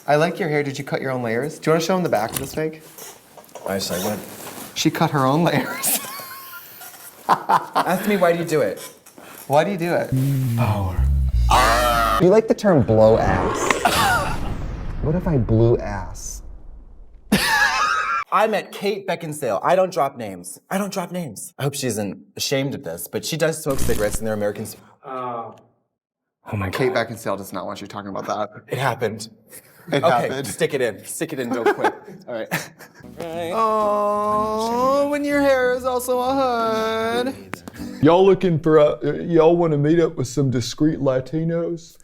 I like your hair. Did you cut your own layers? Do you want to show them the back of this wig? I said what? She cut her own layers. Ask me, why do you do it? Why do you do it? Power. Do you like the term blow ass? What if I blew ass? I met Kate Beckinsale. I don't drop names. I hope she isn't ashamed of this, but she does smoke cigarettes and they're American. Oh my God. Kate Beckinsale does not want you talking about that. It happened. It happened. Stick it in. Stick it in real quick. All right. Oh, when your hair is also a hood. Y'all looking for y'all want to meet up with some discreet Latinos?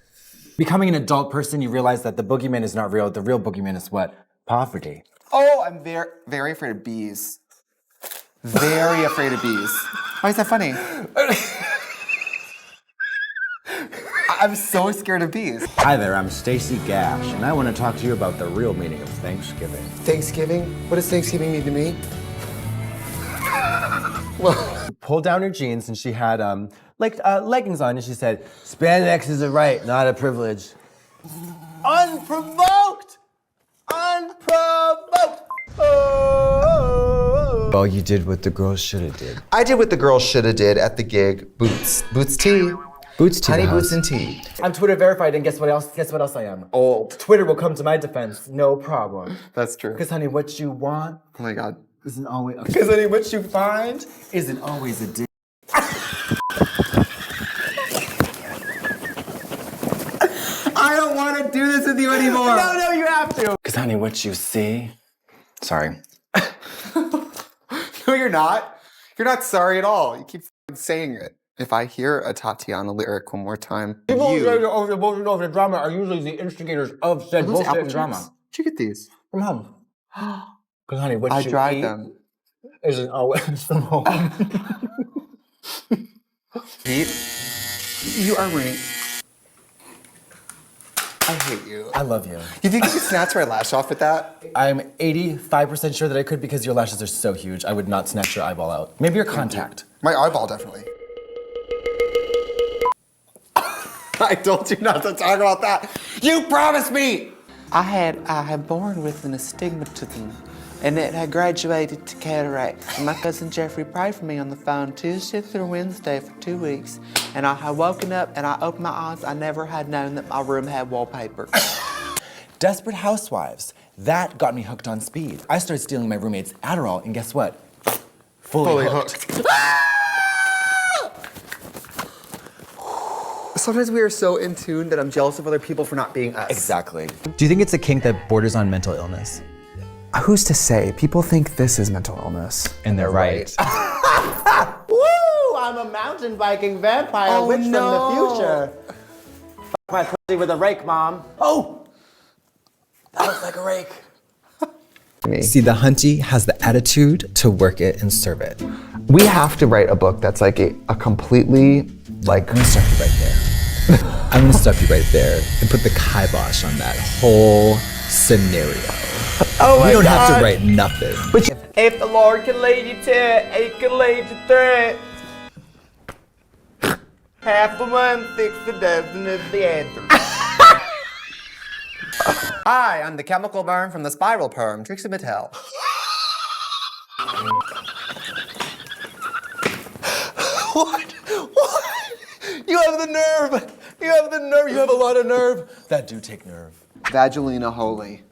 Becoming an adult person, you realize that the boogeyman is not real. The real boogeyman is what? Poverty. Oh, I'm very, very afraid of bees. Very afraid of bees. Why is that funny? I'm so scared of bees. Hi there, I'm Stacy Gash, and I want to talk to you about the real meaning of Thanksgiving. Thanksgiving? What does Thanksgiving mean to me? Well, Pulled down her jeans and she had leggings on and she said, "Spandex is a right, not a privilege." Unprovoked! Unprovoked! Oh. Well, you did what the girls should have did. I did what the girls should have did at the gig. Boots tea. Boots to Honey the house. boots and tea. I'm Twitter verified and guess what else? Guess what else I am? old. Twitter will come to my defense, no problem. That's true. Because honey, what you want Oh my God. isn't always, because honey, what you find isn't always a dick. I don't want to do this with you anymore. No, you have to. Because honey, what you see, sorry. No, you're not. You're not sorry at all. You keep saying it. If I hear a Tatiana lyric one more time, People who say over the bullshit over the drama are usually the instigators of said bullshit and drama. Did you get these? From home. Because honey, what I you dried eat them. isn't always from home. Pete, you are right. I hate you. I love you. You think you could snatch my lash off with that? I'm 85% sure that I could because your lashes are so huge. I would not snatch your eyeball out. Maybe your contact. My eyeball, definitely. I told you not to talk about that. You promised me! I had born with an astigmatism, and it had graduated to cataract. And my cousin Jeffrey prayed for me on the phone Tuesday through Wednesday for 2 weeks. And I had woken up and I opened my eyes. I never had known that my room had wallpaper. Desperate Housewives. That got me hooked on speed. I started stealing my roommate's Adderall, and guess what? Fully hooked. Sometimes we are so in tune that I'm jealous of other people for not being us. Exactly. Do you think it's a kink that borders on mental illness? Who's to say? People think this is mental illness. And they're right. Woo! I'm a mountain biking vampire witch from the future. Fuck my pussy with a rake, Mom. Oh! That looks like a rake. See, the hunty has the attitude to work it and serve it. We have to write a book that's like a completely, like... I'm gonna stop you right there. I'm gonna stop you right there and put the kibosh on that whole scenario. Oh my We don't God. have to write nothing. But If the Lord can lead you to it, He can lead you through it. Half the one, 6 a dozen is the answer. Hi, I'm the chemical burn from the spiral perm, Trixie Mattel. What? You have the nerve! You have the nerve! You have a lot of nerve! That do take nerve. Vagelina Holy.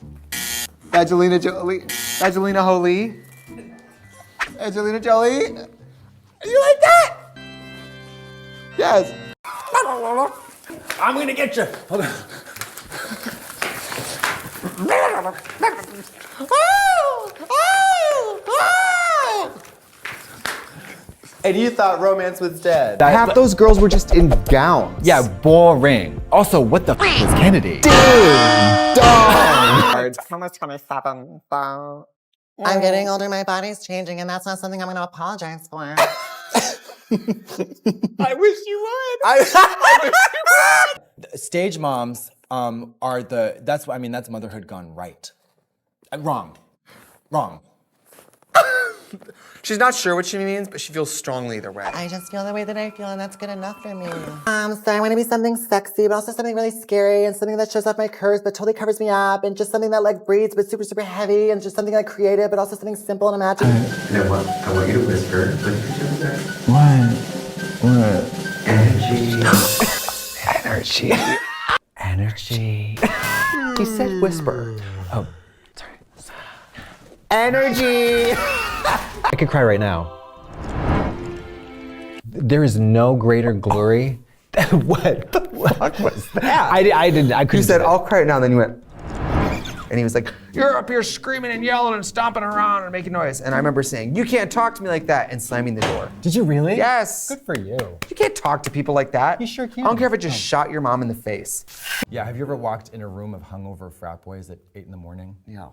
Vagelina Jolie. Vagelina Holy. Angelina Jolie. You like that? Yes. I'm gonna get you! Hold on. And you thought romance was dead. half those girls were just in gowns. Yeah, boring. Also, what the f was Kennedy? I'm getting older, my body's changing, and that's not something I'm going to apologize for. I wish you would. Stage moms are that's motherhood gone right. Wrong. she's not sure what she means, but she feels strongly either way. I just feel the way that I feel, and that's good enough for me. So I want to be something sexy, but also something really scary, and something that shows off my curves, but totally covers me up, and just something that like breathes, but super, super heavy, and just something like creative, but also something simple and imaginative. I want you to whisper. What did you just say? What? Energy. Energy. Energy. He said whisper. Oh, sorry. Energy. I could cry right now. There is no greater glory. What the fuck was that? I couldn't. You said, do it. I'll cry right now, and then you went, and he was like, you're up here screaming and yelling and stomping around and making noise. And I remember saying, you can't talk to me like that, and slamming the door. Did you really? Yes. Good for you. You can't talk to people like that. You sure can. I don't care if I just shot your mom in the face. Yeah, have you ever walked in a room of hungover frat boys at 8 in the morning? Yeah,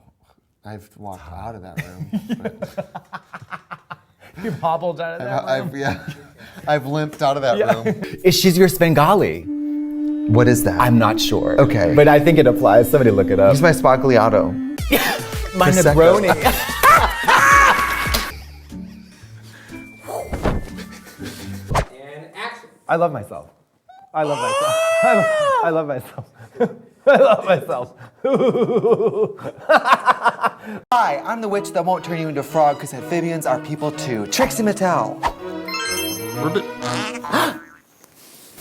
I've walked out of that room. You hobbled out of that room? I've limped out of that room. She's your Svengali. What is that? I'm not sure. Okay. But I think it applies. Somebody look it up. He's my Spagliato. My Prosecco. Negroni. I love myself. I love myself. I love myself. I love myself. Hi, I'm the witch that won't turn you into a frog because amphibians are people too. Trixie Mattel.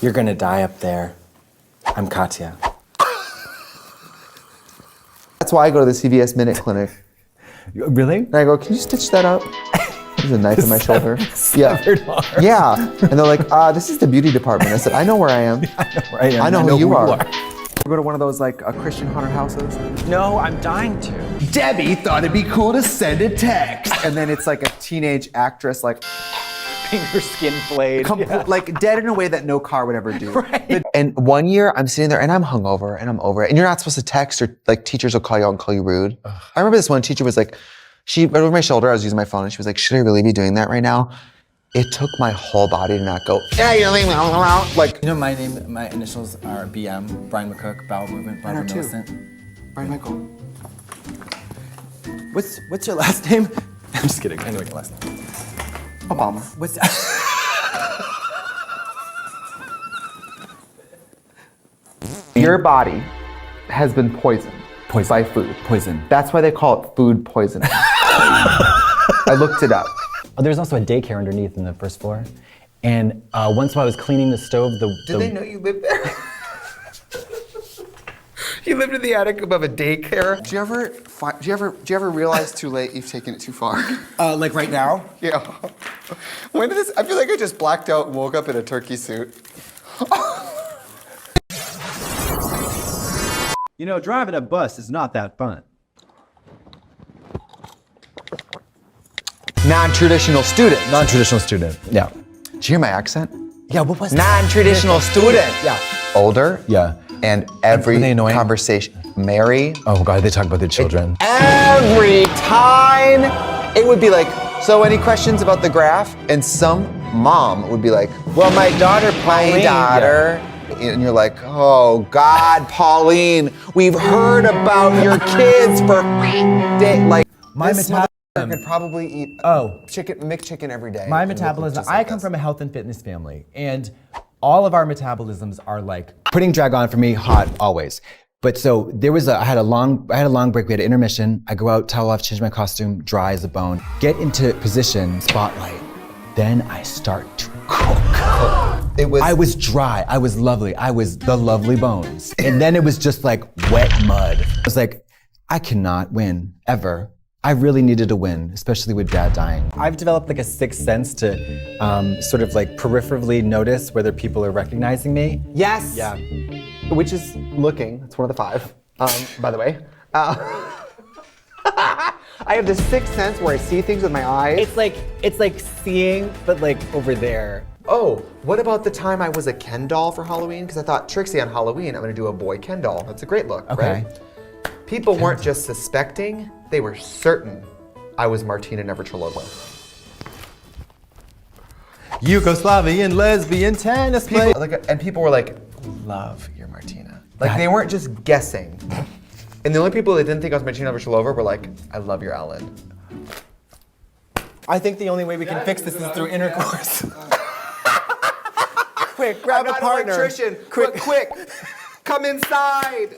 You're gonna die up there. I'm Katya. That's why I go to the CVS Minute Clinic. Really? And I go, can you stitch that up? There's a knife in my shoulder. Severed arm. Yeah. And they're like, this is the beauty department. I said, I know where I am. I know who you are. Go to one of those like Christian haunted houses. No, I'm dying to. Debbie thought it'd be cool to send a text. And then it's like a teenage actress like Finger skin blade. like dead in a way that no car would ever do. Right. And one year I'm sitting there and I'm hungover and I'm over it. And you're not supposed to text or like teachers will call you out and call you rude. I remember this one teacher was like, she went over my shoulder, I was using my phone and she was like, should I really be doing that right now? It took my whole body to not go, yeah, you're leaving me alone. Like, You know my name, my initials are BM, Brian McCook, Bowel Movement, Barbara too. Millicent. Brian Michael. What's your last name? I'm just kidding, I know your last name. Obama. What's your body has been poisoned by food. Poison. That's why they call it food poisoning. I looked it up. Oh, there's also a daycare underneath in the first floor. And once while I was cleaning the stove, Did they know you lived there? You lived in the attic above a daycare? Do you ever realize too late you've taken it too far? Like right now? Yeah. When did this? I feel like I just blacked out and woke up in a turkey suit. You know, driving a bus is not that fun. Non-traditional student. non-traditional student. Yeah. Did you hear my accent? Yeah, what was Non-traditional student. Yeah. Older. Yeah. And every Were they annoying? conversation, Mary, Oh God, they talk about their children. every time it would be like, so any questions about the graph? And some mom would be like, well, my daughter, and you're like, oh God, Pauline, we've heard about your kids for days. Like, My this metabolism. motherfucker could probably eat McChicken every day. My and look metabolism, just like I come this. from a health and fitness family, and all of our metabolisms are like putting drag on for me, hot always. But so there was I had a long break, we had an intermission. I go out, towel off, change my costume, dry as a bone, get into position, spotlight. Then I start to cook. I was dry, I was lovely, I was the lovely bones. And then it was just like wet mud. I was like, I cannot win, ever. I really needed to win, especially with Dad dying. I've developed like a sixth sense to sort of like peripherally notice whether people are recognizing me. Yes. Yeah. Which is looking. It's one of the 5, by the way. I have this sixth sense where I see things with my eyes. It's like seeing, but like over there. Oh, what about the time I was a Ken doll for Halloween? Because I thought, Trixie, on Halloween, I'm gonna do a boy Ken doll. That's a great look, Okay. right? People weren't just suspecting, they were certain I was Martina Navratilova. Yugoslavian lesbian tennis player. And people were like, love your Martina. Like, they weren't just guessing. And the only people that didn't think I was Martina Navratilova were like, I love your Ellen. I think the only way we can fix this is through intercourse. Quick, grab a partner. Quick, come inside.